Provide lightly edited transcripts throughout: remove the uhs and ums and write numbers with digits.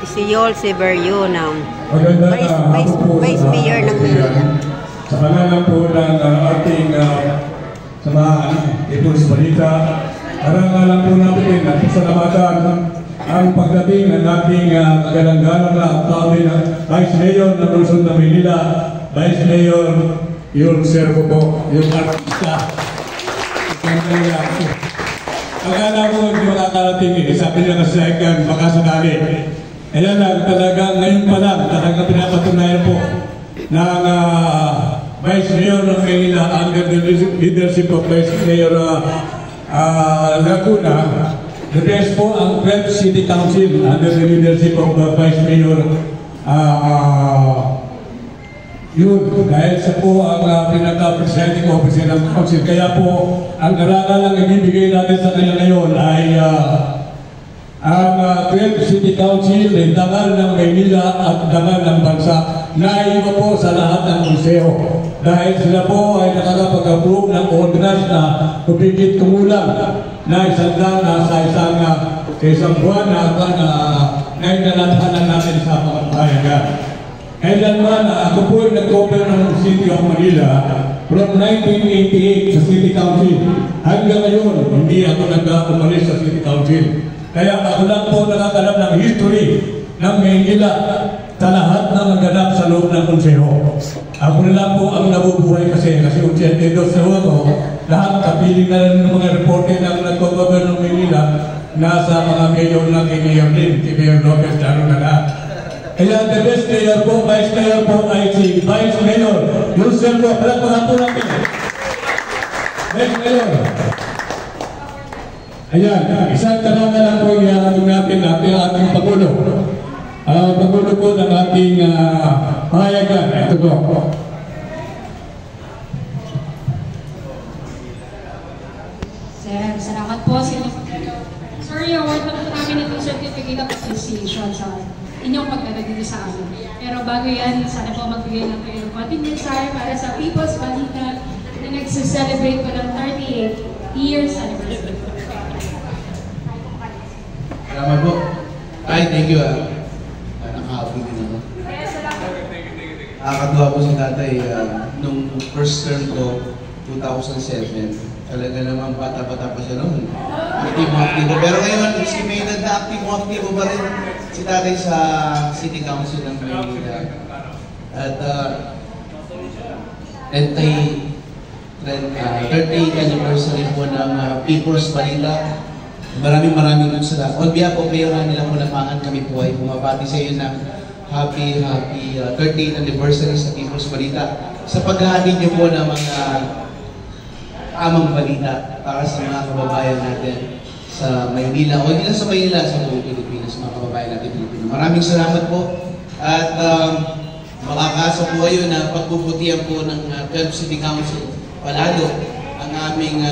si Yol Severio ng Vice Mayor ng Manila. Sa pangalan po ng ating samahan, People's Balita, arangalan po natin at pasalamatan ang pagdating ng ating magalang-galang na upcoming Vice Mayor ng Luzon ng Manila, Vice Mayor Yul Servo po, yung artista. Akala ko hindi makakarating eh. Sabi niya kasi second, baka sakali. Ayan lang, talaga ngayon pa lang, talaga pinapatunayan po ng Vice Mayor ng Manila under the leadership of Vice Mayor Laguna. The best po ang 12 City Council under the leadership of Vice Mayor yun, dahil sa po ang pinaka-presiding officer ng council. Kaya po, ang karangalang ibibigay natin sa kanya ngayon ay ang 12 City Council, dangal ng Maynila at dangal ng bansa, naiba po sa lahat ng museo. Dahil sila po ay nakakapag-approve ng ordinance na kupigit kumulang na isang buwan na nainalatanan natin sa mga bayan. And then ako po ay nag-open ng City of Manila from 1988 sa City Council. Hanggang ngayon, hindi ako nag-umalis sa City Council. Kaya ako lang po nakakalam ng history ng Manila sa lahat na naganap sa loob ng konseho. Ako na lang po ang nabubuhay kasi 82 na ako. Lahat kapiling na lang ng mga reporter ng nagko-govern ng Manila nasa mga mayor na kay Mayor Lin, kay Mayor Lopez, lalo na lahat. Kaya the best mayor po, vice mayor po ay si Vice Mayor Yul Servo. Palagpahan po natin. Vice Mayor. Ayan, isang tanong na lang po ihahatid natin ating Pangulo. Pangulo po ng ating pahayagan. Ito po. Sir, salamat po. Sir, award na po namin itong certificate of association sa inyong pagdala dito sa amin. Pero bago yan, sana po magbigay ng kayo ng konting mensahe para sa People's Balita na nagse-celebrate po ng 38 years anniversary. Salamat po. Ay, thank you. Nakahapon din ako. Nakakatuwa po si tatay. Nung first term ko, 2007, talaga naman bata-bata pa siya noon. Aktibo. Pero ngayon, si Maynard na aktibo pa rin si tatay sa City Council ng Manila. At 30th anniversary po ng People's Balita. Maraming salamat. On behalf of Mayor nila po namangan, kami po ay bumabati sa iyo ng happy 30th anniversary sa People's Balita. Sa paghahatid niyo po ng mga tamang balita para sa mga kababayan natin sa Maynila, o hindi lang sa Maynila, sa buong Pilipinas, mga kababayan natin Pilipino. Maraming salamat po at makakasa po kayo na pagbubutihan po ng 12 City Council palalo ang aming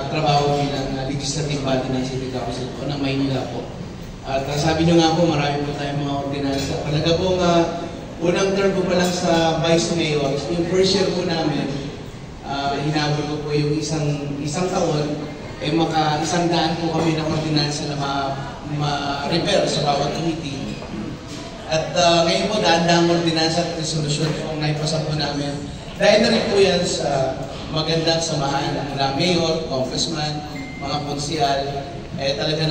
trabaho bilang legislative body ng City Council o ng Maynila po. At sabi nyo nga po, marami po tayong mga ordinansa. Talaga po unang term po pa lang sa Vice Mayor, yung first year po namin, hinabol ko po yung isang taon, maka-100 po kami ng ordinansa na ma-repair sa bawat committee. At ngayon po, daan-daang ordinansa at resolusyon po ang naipasa po namin. Dahil na rin po yan sa magandang samahan ng mayor, congressman, mga konsyal, talaga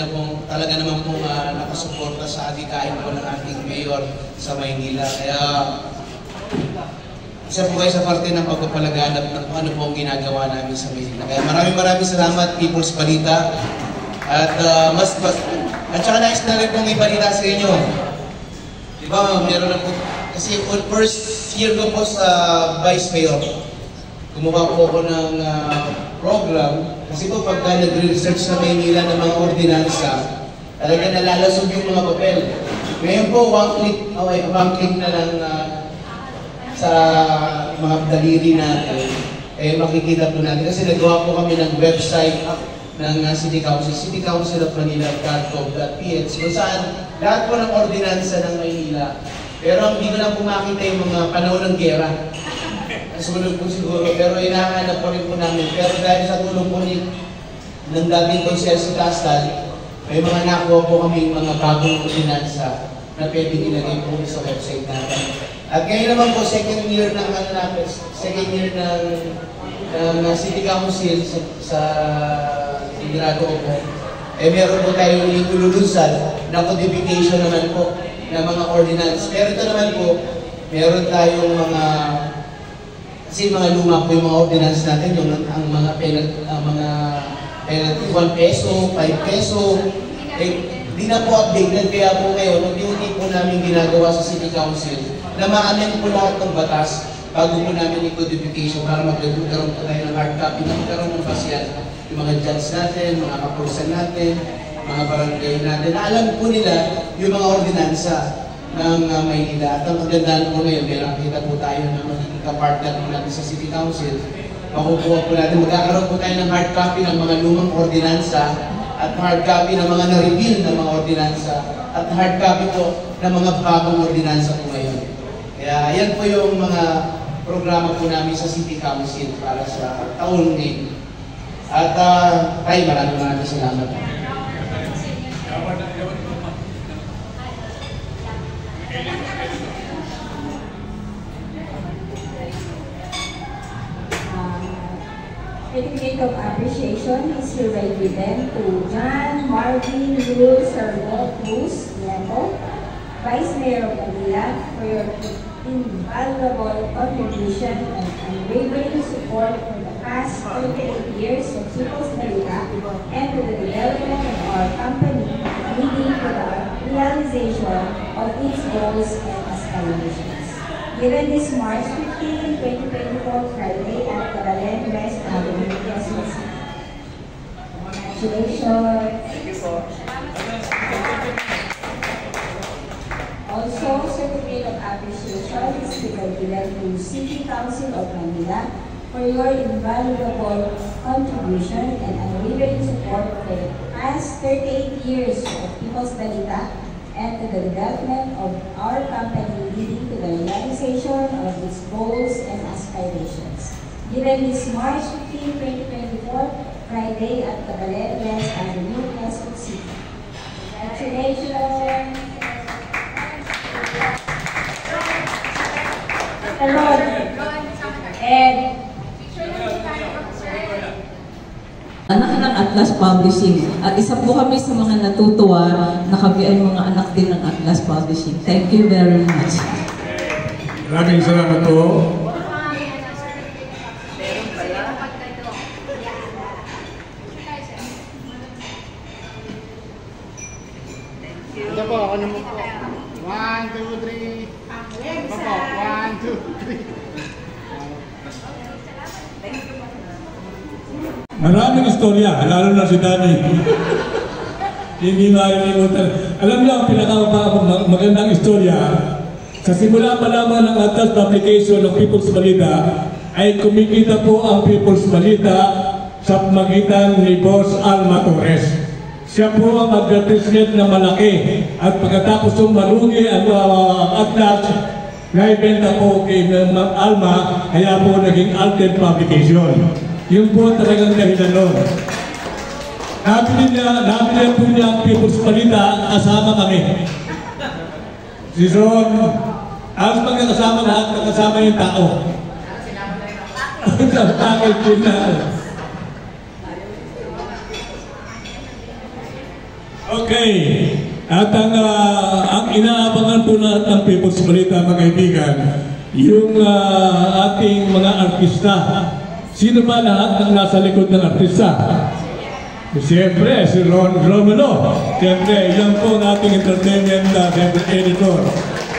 naman po nakasuporta sa adikain po ng ating mayor sa Maynila. Kaya isa po kayo sa parte ng pagpapalaganap ng kung ano po ang ginagawa namin sa Maynila. Kaya maraming salamat, People's Balita. At saka nais na rin pong ibalita sa inyo. Diba, meron na po, kasi first year ko po sa Vice Mayor, gumawa po ako ng program. Kasi po pagka nag-research sa Maynila ng mga ordinansa, talaga nalalasog yung mga papel. Ngayon po, one click na lang sa mga daliri natin, makikita po natin. Kasi nagawa po kami ng website ng City Council, citycouncilofmanila.gov.ph, kung saan lahat po ng ordinansa ng Maynila. Pero hindi ko lang po makita yung mga panahon ng gera. Sumunod po siguro, pero hinahanap po rin po namin. Pero dahil sa tulong po ng dating Konsel si Castal, may mga nakuha po kami mga bagong ordinansa na pwedeng ilagay po sa website natin. At ngayon naman po, second year ng City Council sa ginagawa po. Meron po tayong ilulunsad na codification naman po ng mga ordinance. Pero ito naman po, meron tayong kasi mga luma po yung mga ordinance natin, ang mga penalty, 1 peso, 5 peso, di na po updated. Kaya po ngayon, unti-unti po namin ginagawa sa City Council na ma-amend po lahat ng batas bago po namin i-codification para magkaroon po tayo ng hard copy na magkaroon ng pasyan yung mga judge natin, mga kapursan natin, mga barangay natin. Alam po nila yung mga ordinansa ng Maynila. At ang magandaan po ngayon, may nakita po tayo na magiging kapartner po natin sa City Council. Makukuha po natin, magkakaroon po tayo ng hard copy ng mga lumang ordinansa at hard copy ng mga na-reveal na mga ordinansa at hard copy po ng mga bagong ordinansa po ngayon. Kaya yan po yung mga programa po namin sa City Council para sa taon ngayon. At maraming salamat. Certificate of appreciation is hereby given to John Marvin Lul Servo Cruz Nieto, Vice Mayor of Manila, for your invaluable contribution and unwavering support for the past 38 years of People's Manila and to the development of our company, leading to the realization of its goals and aspirations. Given this March 15, 2024 Friday at Cabalen West Avenue, Quezon City. Congratulations! Thank you po. Also, certificate of appreciation is given to City Council of Manila for your invaluable contribution and unwavering support for the past 38 years of People's Balita and to the development of our company, leading to the realization of its goals and aspirations. Given this March 15, 2024, Friday at Cabalen West Avenue, Quezon City. Congratulations! Ron, Ed, anak ng Atlas Publishing. At isa po kami sa mga natutuwa na kami ay mga anak din ng Atlas Publishing. Thank you very much. Maraming salamat po. Ito po, ako naman po. 1, 2, 3. Ito po, 1, 2, 3. Maraming istorya, lalo na si Danny. Hindi makalimutan. Alam niyo, ang pinakamagandang istorya, sa simula pa lamang ng Atlas Publication ng People's Balita, ay kumikita po ang People's Balita sa magitan ni Boss Alma Torres. Siya po ang advertisement na malaki at pagkatapos ng malugi ang Atlas, naibenta po kay Ma'am Alma, kaya po naging Alted Publication. Yun po talagang dahilan nun. Nabili po niya ang People's Balita, kasama kami. Si Ron, halos magkakasama lahat, nakasama yung tao. Sa bakit po na. Okay. At ang inaabangan po lahat ng People's Balita, mga kaibigan, yung ating mga artista. Sino ba lahat ng nasa likod ng artista? Siyempre, si Ron Romano. Siyempre, yan po ang ating entertainment editor.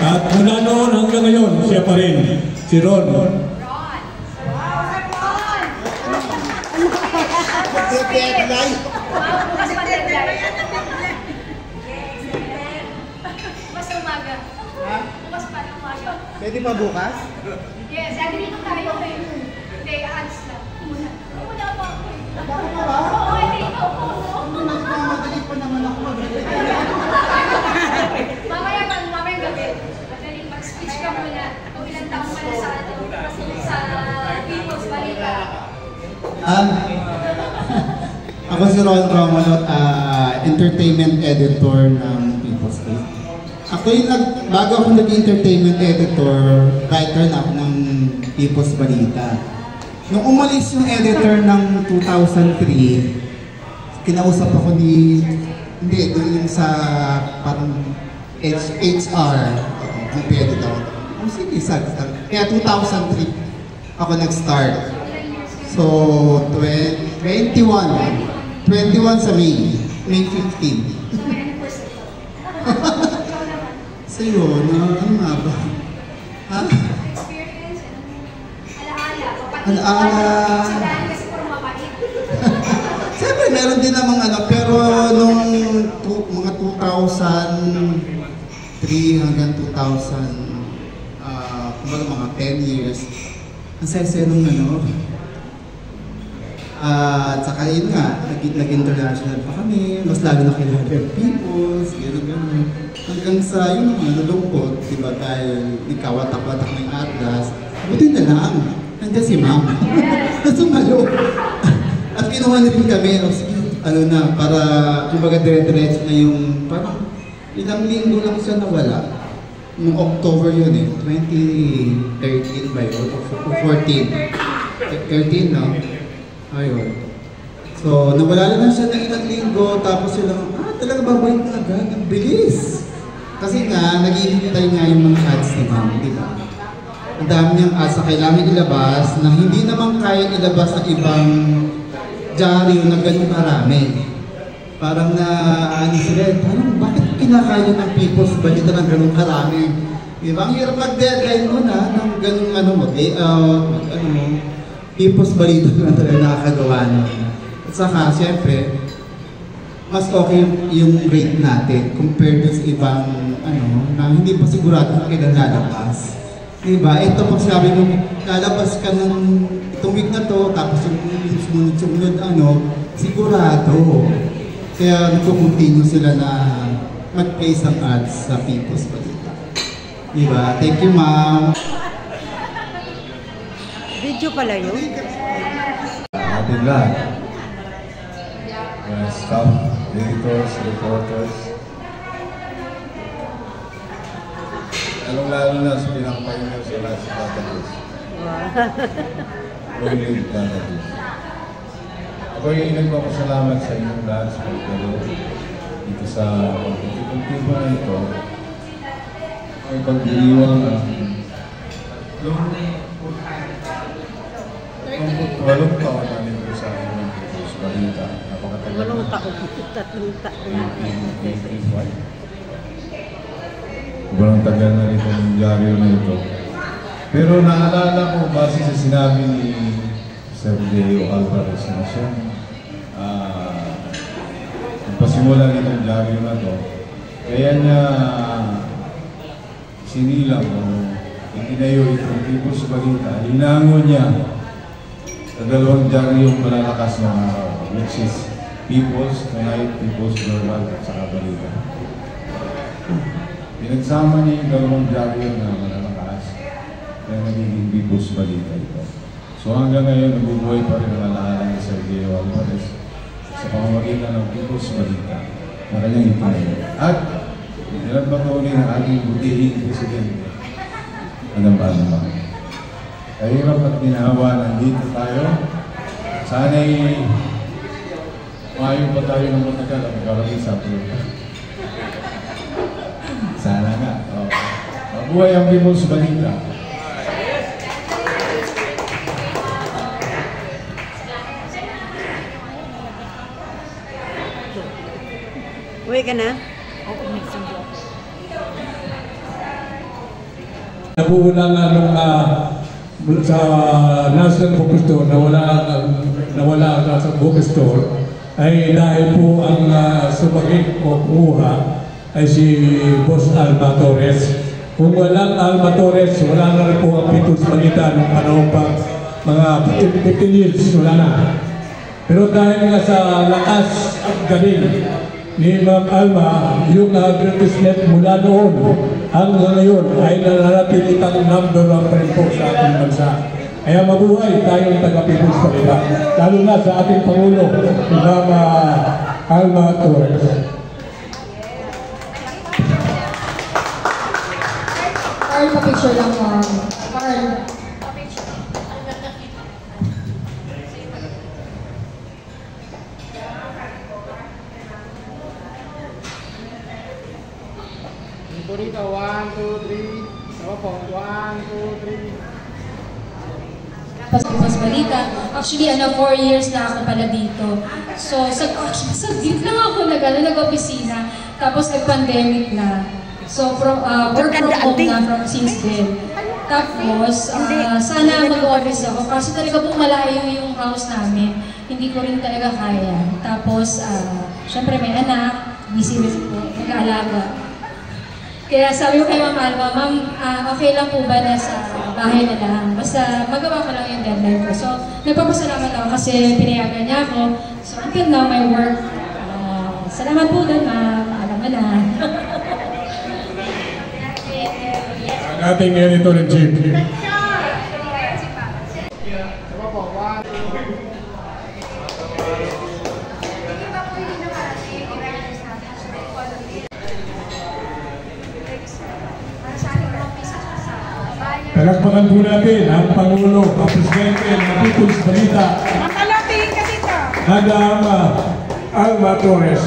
At mula noon hanggang ngayon, siya pa rin, si Ron. Bukas umaga. Bukas pa ng umaga. Pwede pa bukas? Yes, dito tayo kayo. Hindi, ads lang. Muna pa ako. Bakit ka ba? Oo, hindi ikaw po. Nagmamadali pa naman ako mag-ready. Mamaya gabi. Madaling mag-speech ka muna. Kung ilang taong ka na sa People's Balita. Ako si Ron Romano, entertainment editor ng People's Balita. Ako yung bago ako naging entertainment editor, writer na ako ng People's Balita. Nung umalis yung editor ng 2003, kinausap ako hindi, doon yung sa parang HR, kung pwede daw. Sige, kaya 2003 ako nag-start. So, 21 sa May 15. So yun, ano nga ba? Ha? Alaala. Siyempre, meron din namang pero nung mga 2003 hanggang 2000, kumbaga mga 10 years, ang saya-saya nung at saka yun nga, nag-international pa kami, mas lalo na kilala yung peoples, gano'n. Hanggang sa yun naman, nalungkot, diba, dahil ikawatak-watak ng Atlas, buti na lang, nandiyan si Ma'am. Nasumalo. At kinuha niyo kami, para, kumbaga dire-diretso na yung, parang ilang linggo lang siya nawala. Noong October yun 2013 ba yun? 13, no? Ayun. So, nawala na siya ng ilang linggo, tapos silang, talaga babalik na agad, ang bilis. Kasi nga, naghihintay nga yung mga ads ni Ma'am, di ba? Ang dami niyang ads na kailangan ilabas, na hindi naman kaya ilabas sa ibang dyaryo na ganun karami. Parang sila, parang bakit kinakaya ng People's Balita ng ganun karami? Di ba? Ang hirap mag-deadline mo na, ng ganun People's Balita na talaga nakakagawa nun. At saka, siyempre, mas okay yung rate natin compared sa ibang, na hindi pa sigurado kung kailan lalabas. Diba? Ito, pag sabi mo, lalabas ka ng itong week na to, tapos yung sumunod, sigurado. Kaya nagpo-continue sila na mag-place ng ads sa People's Balita. Diba? Thank you, Ma'am. Video pala yun? Ating lahat. Staff, editors, reporters. Lalo na sa pinakapahinga sa lahat sa database. Rolling database. Ako yung nagpapasalamat sa inyong lahat sa pagkalo dito sa pagkikong na ito. Ay pagdiriwang walong taon na nito sa akin ng People's Balita. Napakatagal na. 8 taon. 3 taon. 85. Sobrang tagal na rin ng dyaryo na ito. Pero naalala ko, base sa sinabi ni Sergio Alvarez na siya, nagpasimula rin ang dyaryo na ito. Kaya niya sinilang o itinayo itong People's Balita. Hinango niya sa dalawang dyaryong malalakas ng araw, which is People's Tonight, People's Journal, at saka Balita. Pinagsama niya yung dalawang dyaryo na malalakas, kaya nagiging People's Balita ito. So hanggang ngayon, nabubuhay pa rin ang alaala ni Sergio Alvarez sa pamamagitan ng People's Balita na kanyang itinayo. At pinagpatuloy ng ating butihing presidente, Madam Alma. Kahirap at ginawa, nandito tayo. Sana'y maayong pa tayo ng matagal at magkarating sa pulutan. Sana nga. Mabuhay ang People's Balita. Uwi ka na? Nabuuna nga nung sa National Bookstore, nawala sa bookstore, ay dahil po ang sumagit o kumuha ay si Boss Alma Torres. Kung walang Alma Torres, wala na rin po ang People's Balita nung panahon pa, mga 15 years, wala na. Pero dahil nga sa lakas at galing ni Ma'am Alma, yung advertisement mula noon hanggang ngayon ay nananatili itang number 1 pa rin po sa ating bansa. Kaya mabuhay tayong taga-People's Balita, lalo na sa ating Pangulo, Ma'am Alma Torres. pa-picture lang po. Carl. Dito rito, 1, 2, 3. Ako po, 1, 2, 3. Pas balita. Actually, 4 years na ako pala dito. So, saglit lang ako nag-opisina. Tapos nag-pandemic na. So, work from home na since then. Tapos, sana mag-office ako. Kasi talaga po malayo yung house namin. Hindi ko rin talaga kaya. Tapos, syempre may anak. Busy po. Nag-aalaga. Kaya sabi ko kay Ma'am Alma, Ma'am, okay lang po ba na sa bahay na lang? Basta magawa ko lang yung deadline ko. So, nagpapasalamat ako kasi pinayagan niya ako. So, until now, my work. Salamat po doon, Ma'am. Alam mo na. Ang ating editor in chief. Ako po, 1, 2, 3. Palakpakan po natin ang Pangulo, ang Presidente ng People's Balita. Makalapin ka dito. Madam Alma Torres.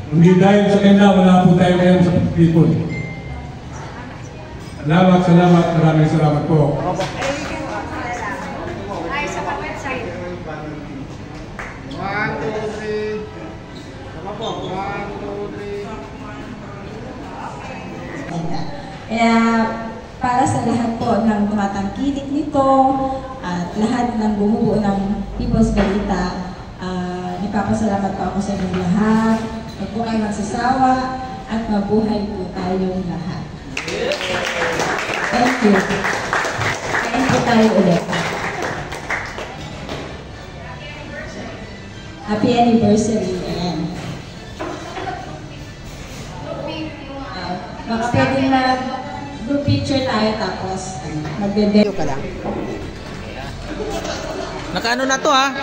Hindi dahil sa kanya, wala po tayo ngayon sa people. Salamat, maraming salamat po. Ay, sa website. 1, 2, 3. Ako po, 1, 2, 3. Kaya para sa lahat po ng tumatangkilik nito at lahat ng bumubuo ng People's Balita, nagpapasalamat po ako sa inyong lahat. Huwag po kayo magsasawa at mabuhay po tayong lahat. Thank you. Kain po tayo ulit. Happy anniversary. Ayan. Baka pwede na group picture tayo tapos magbe-video ka lang. Nakaano na to ha?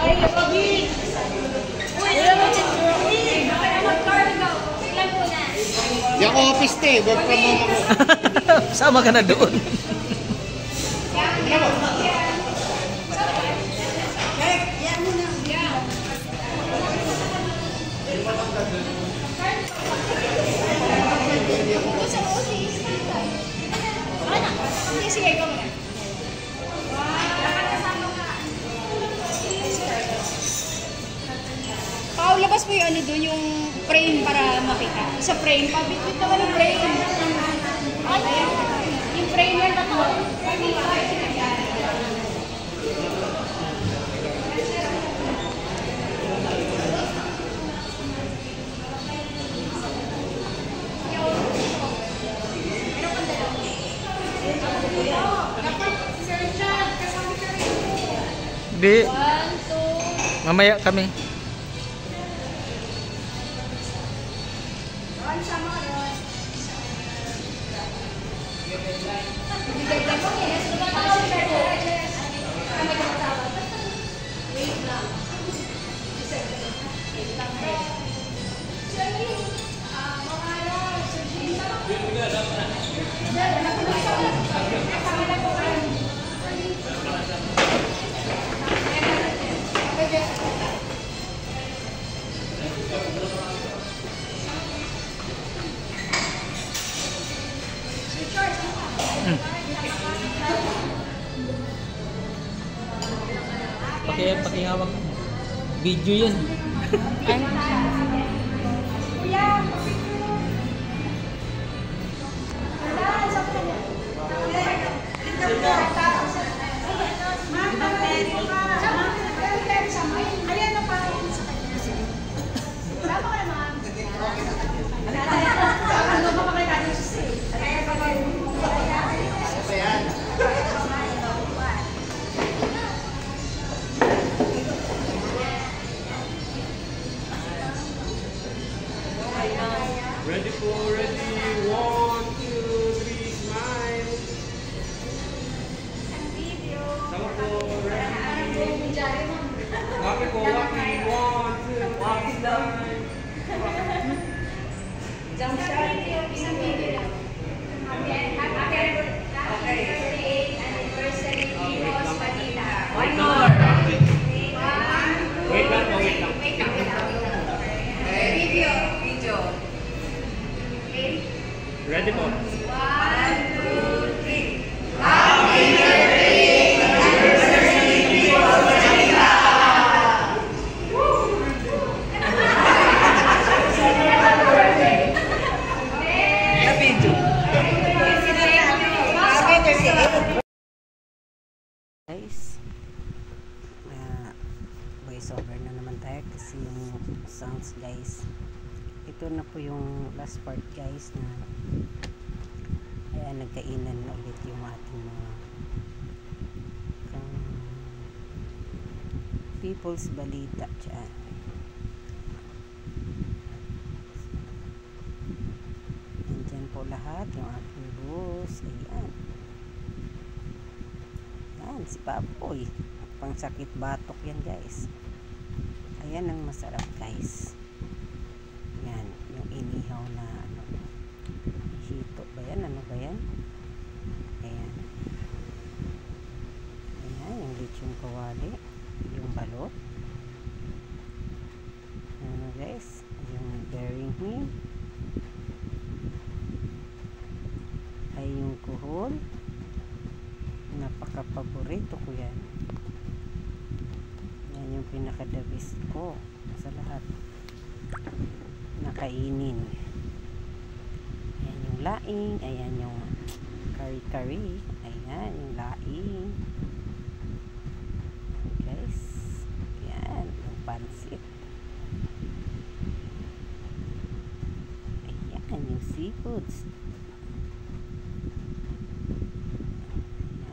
Ay, Robbie! Uy, Di ako office te, work from home ako. Sama ka na doon. Sige, ikaw muna. Pao, labas mo yung doon, yung frame para makita. Sa frame, pabit-bit naman yung frame. Ay, yung frame yan na to. Di. Mamaya kami. Pakihawak. Video yan. voice over na naman tayo kasi yung sounds guys. Ito na po yung last part guys na ayan, nagkainan na ulit yung ating mga people's balita dyan. Nandyan po lahat yung ating boss. Ayan. Ayan, si Papoy. Pang sakit batok yan guys. Ayan ang masarap guys. Yan, yung inihaw na ano, hito ba yan? Ano ba yan? Ayan. Ayan, yung lechon kawali, yung balot. Ano guys? Yung bearing him. Ay yung kuhol. Napaka-paborito ko yan. Yan yung pinaka-the-best ko sa lahat. Nakainin. Ayan yung laing. Ayan yung kari-kari. Ayan yung laing. Guys. Ayan yung pansit. Ayan yung seafoods.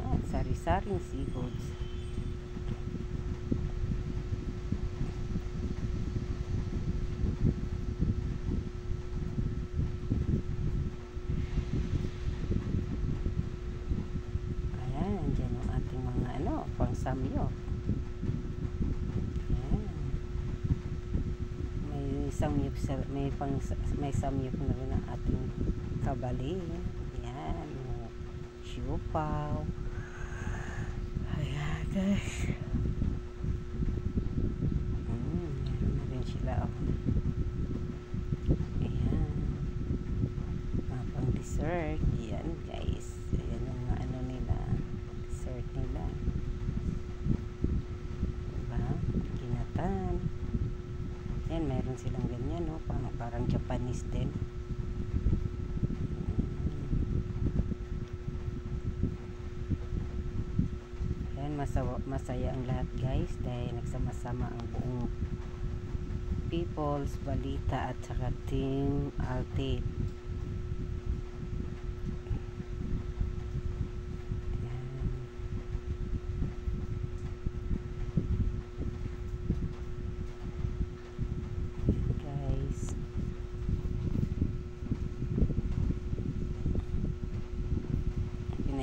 Ayan, sari-saring seafoods. Samyup. Ayan. May samyup may samyup na rin ang ating kabali. Ayan, siupaw. Ayan guys. Meron na rin sila. Ayan. Mga pang dessert. Ayan guys. Ayan yung mga ano nila. Dessert nila. Ayan, mayroon silang ganyan, no? Parang Japanese din. Ayan, masaya ang lahat guys dahil nagsama-sama ang buong People's Balita at saka Team Altit.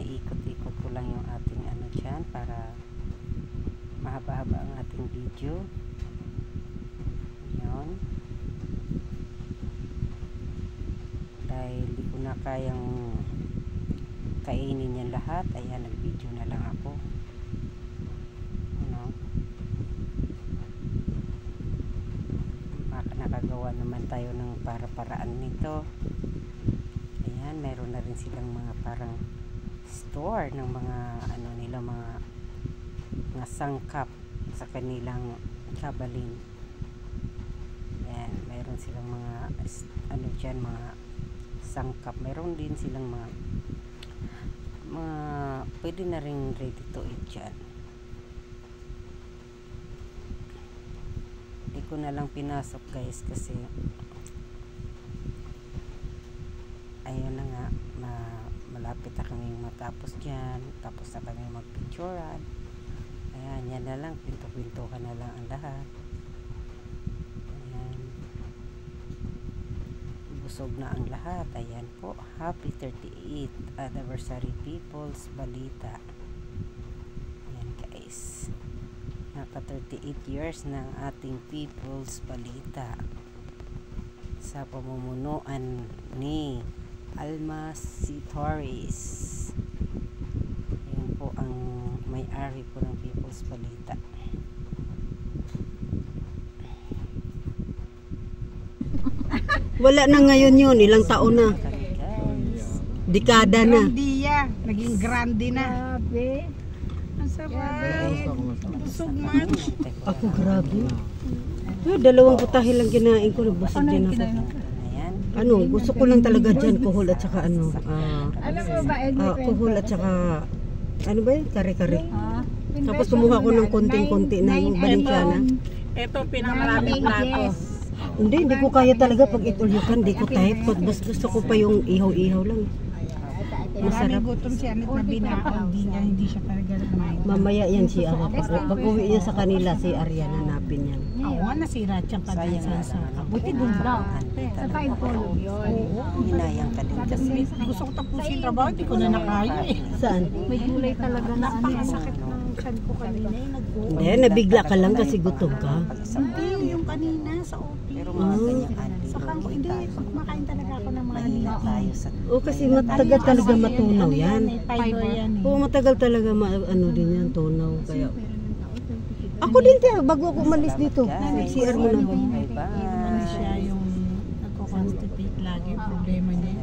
Ikot-ikot ko lang yung ating ano dyan para mahaba-haba ang ating video. Yun. Dahil di ko na kayang kainin yan lahat, ayan, nag-video na lang ako. Ano? Nakagawa naman tayo ng para-paraan nito. Ayan, meron na rin silang mga parang store ng mga ano nila, mga sangkap sa kanilang kabalin. Ayan, mayroon silang mga ano dyan, mga sangkap. Mayroon din silang mga pwede na rin ready to eat dyan. Hindi ko na lang pinasok guys kasi ayun na nga, malapit na kami matapos dyan, tapos na kami magpicturean. Ayan, yan na lang, pinto-pinto ka na lang ang lahat. Ayan, busog na ang lahat. Ayan po, happy 38th anniversary People's Balita. Ayan guys, naka 38 years na ang ating People's Balita sa pamumunuan ni Alma C. Torres. Ayan po ang may-ari po ng People's Balita. Wala na ngayon yun, ilang taon na. Dekada na. Grandia, naging grande na. Grabe. Ang sarap. Busog much. Ako grabe. Dalawang putahe lang kinain ko, nabusog din ako. Ano, gusto ko lang talaga dyan, kuhol at saka ano. Alam mo ba, kuhol at saka, ano ba yun? Kare-kare. Tapos kumuha ko ng konting-konti na yung balinsya na. Ito, pinakamaraming plato. Hindi ko kaya talaga pag eat all you can, hindi ko type. Pag gusto ko pa yung ihaw-ihaw lang. Maraming gutom si Anet na binakaw. Hindi siya talaga kumain. Mamaya yan si Ara. Pag uwi niya sa kanila, si Arya hanapin yan. Oo, nasira siyang kadalsan sa buti dun daw. Sa time po yun. Hinayang ka din kasi. Gusto ko tapusin trabaho, hindi ko na nakaya eh. Saan? May gulay talaga na napakasakit ng tiyan ko kanina. Hindi, nabigla ka lang kasi gutom ka. Hindi, yung kanina sa OP. Pero mga ganyan Sa kangko, hindi. Pag kumakain talaga ako ng mga mahina tayo sa Kasi matagal talaga matunaw yan. Fiber yan eh. Oo, matagal talaga ano din yan, tunaw. Kaya ako din bago ako umalis dito. CR mo na ba? Ano siya yung nagko-constipate lagi, problema niya.